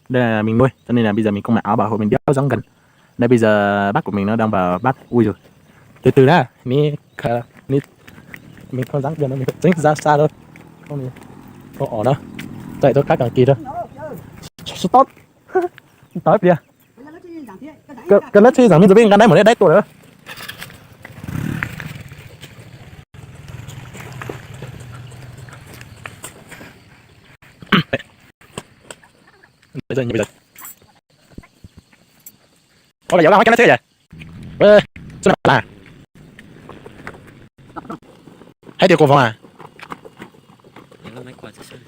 đây là mình nuôi, cho nên là bây giờ mình không mặc áo bảo hộ, mình đeo răng gần. Đây bây giờ bác của mình nó đang vào bắt. Ui rồi, từ từ đã, mình không dám gần đâu, mình tránh ra xa thôi, không ổn đâu. Chạy tôi khác càng kỳ thôi. Stop. Tới kìa. Cái lớp thi rằng mình bên gần đây một đấy tuổi nữa. Bây giờ như bây giờ. Ôi là dạo nào cái nó thế vậy? Ê, sao là? Hay điều cổ phòng à?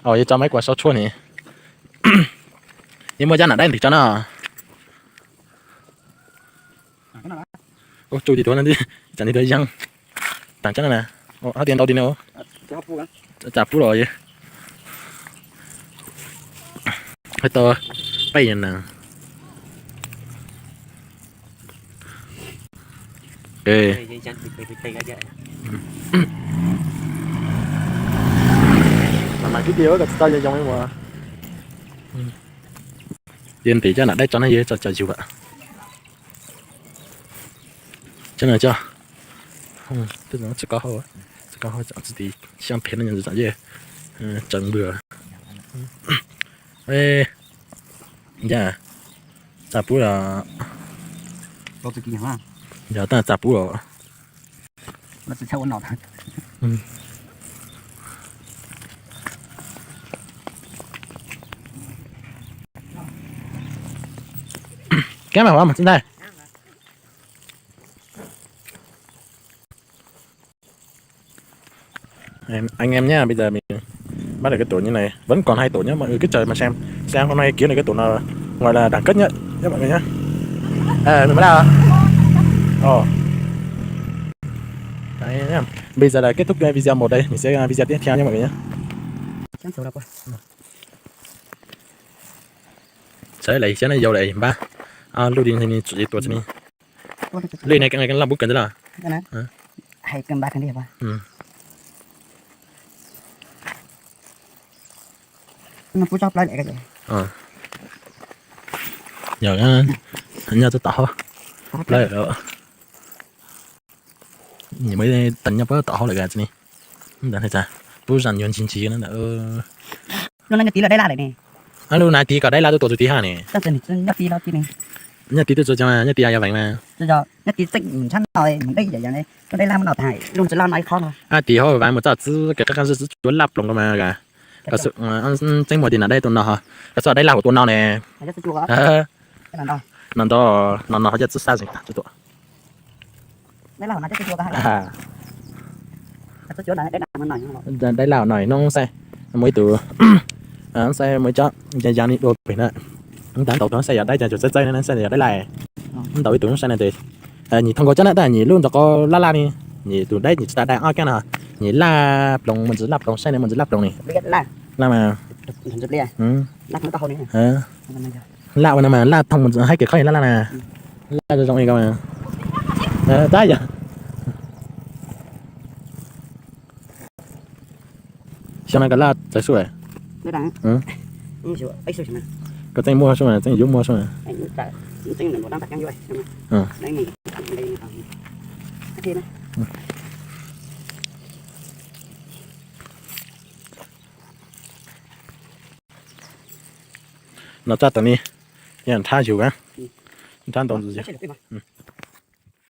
Vậy cho mấy quả sấu chua này. Nhưng mà ra ở đây thì cho nó. Ô, chui thì tôi lên đi. Chẳng đi tới răng. Tặng chắc nè. Ô, tiền đâu đi đâu? Chạp phú rồi. Hơi to. Bay nhìn nè. Ok. Mà cái điều cái tao dùng em mà. Tiền thì cho nó đây cho nó dễ cho chịu vậy. Cho nó cho. Tức là chỉ có chẳng gì xem phim nó dạng gì. Chẳng bừa. Ê. Dạ. Chạp phú là tôi tự kỷ hả? Giờ ta chạp phú rồi. Nó sẽ theo con nào thôi. Cái mà trên đây. Anh em nhá, bây giờ mình bắt được cái tổ như này, vẫn còn 2 tổ nhá mọi người, cứ chờ mà xem hôm nay kiếm được cái tổ nào gọi là đẳng cấp nhất nhé mọi người nhá. Mình mới nào. Đấy nhá. Bây giờ là kết thúc video 1 đây, mình sẽ video tiếp theo nha mọi người nhé. Sẽ lại sẽ này dầu lại ba. Lưu điện thì chỉ tổ cho mình. Lên này cái làm bút cần thế nào? Cái này. Hay cần 3 cái đi hả? Nó phút chốc lấy lại cái gì? Nhờ tôi tỏ lấy rồi. Nhìn mấy tận nhập có tỏ lại cái gì nè. Đang thấy sao? Bút rằng nhân chính trị nó đã nó là cái tí là đây là đấy nè. Lúc này tí cả đây là tôi tổ tí hà nè. Chắc chắn nhất tí đó tí này. Nhất tí tôi cho mà nhất tí ai vậy mà. Giờ nhất tí tích mình chăn rồi mình đây vậy này. Cái đây làm nào thải luôn sẽ làm này khó rồi. Tí hồi vài một giờ chứ cái con sự chuẩn lập lòng mà cả. Cái sự tranh một tiền ở đây tuần nào hả? Cái sự đây là của tuần nào nè. Cái sự chua cái nào đó nó hơi rất xa gì cả chỗ. Đấy là nó chua cái hay. Cái chỗ này đấy là nó nổi. Đây là nổi nó xe mới từ xe mới cho nhà đi đột phải nè. Tán tàu nó xe ở đây cho chỗ dây nên xe ở đây này. Tàu đi tụi nó xe này thì nhỉ thông qua cho nó nhỉ luôn cho có la đi. Nhỉ từ đây nhỉ ta đang cái nào nhỉ la lồng mình giữ lắp lồng xe này mình giữ lắp lồng này. Biết là mà rất lia. Lắp nó to hơn này. La mà la thông mình hay cái khơi la nè. La cho trong này coi mà. Đấy giờ. Xem này cái la trái sủi. Đấy đang. Sủi, ấy sủi mà. Cái tên mua xong rồi, tên dùng mua xong rồi. Tên mình đang đặt căng vô. Đây mình đây thế này. Nó chắc tao đi, nhận tha chịu á, tha tao gì?